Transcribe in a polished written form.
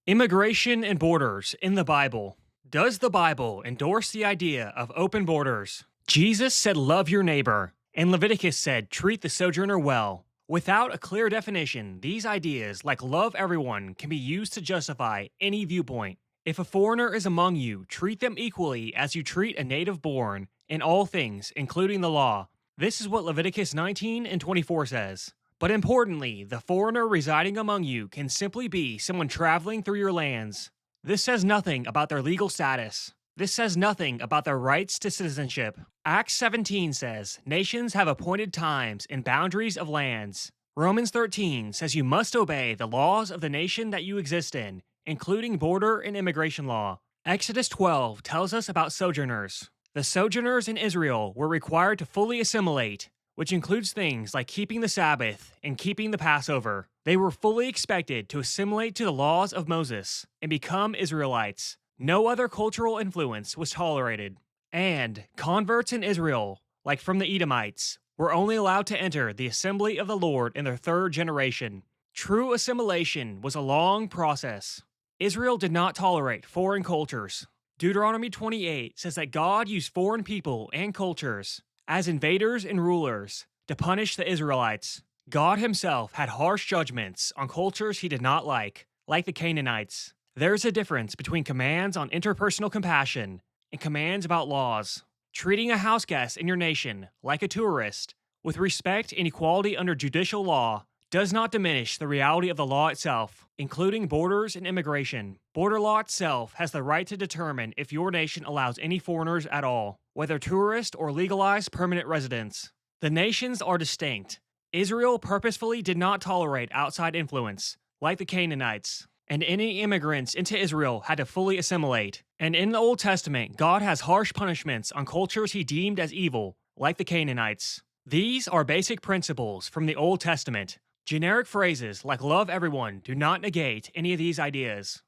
Immigration and borders in the Bible. Does the Bible endorse the idea of open borders? Jesus said, "Love your neighbor," and Leviticus said, "Treat the sojourner well." Without a clear definition, these ideas, like love everyone, can be used to justify any viewpoint. If a foreigner is among you, treat them equally as you treat a native born in all things, including the law. This is what Leviticus 19 and 24 says. But importantly, the foreigner residing among you can simply be someone traveling through your lands. This says nothing about their legal status. This says nothing about their rights to citizenship. Acts 17 says, nations have appointed times and boundaries of lands. Romans 13 says you must obey the laws of the nation that you exist in, including border and immigration law. Exodus 12 tells us about sojourners. The sojourners in Israel were required to fully assimilate, which includes things like keeping the Sabbath and keeping the Passover. They were fully expected to assimilate to the laws of Moses and become Israelites. No other cultural influence was tolerated. And converts in Israel, like from the Edomites, were only allowed to enter the assembly of the Lord in their third generation. True assimilation was a long process. Israel did not tolerate foreign cultures. Deuteronomy 28 says that God used foreign people and cultures as invaders and rulers to punish the Israelites. God himself had harsh judgments on cultures he did not like the Canaanites. There's a difference between commands on interpersonal compassion and commands about laws. Treating a house guest in your nation like a tourist with respect and equality under judicial law does not diminish the reality of the law itself, including borders and immigration. Border law itself has the right to determine if your nation allows any foreigners at all, whether tourist or legalized permanent residents. The nations are distinct. Israel purposefully did not tolerate outside influence, like the Canaanites, and any immigrants into Israel had to fully assimilate. And in the Old Testament, God has harsh punishments on cultures he deemed as evil, like the Canaanites. These are basic principles from the Old Testament. Generic phrases like love everyone do not negate any of these ideas.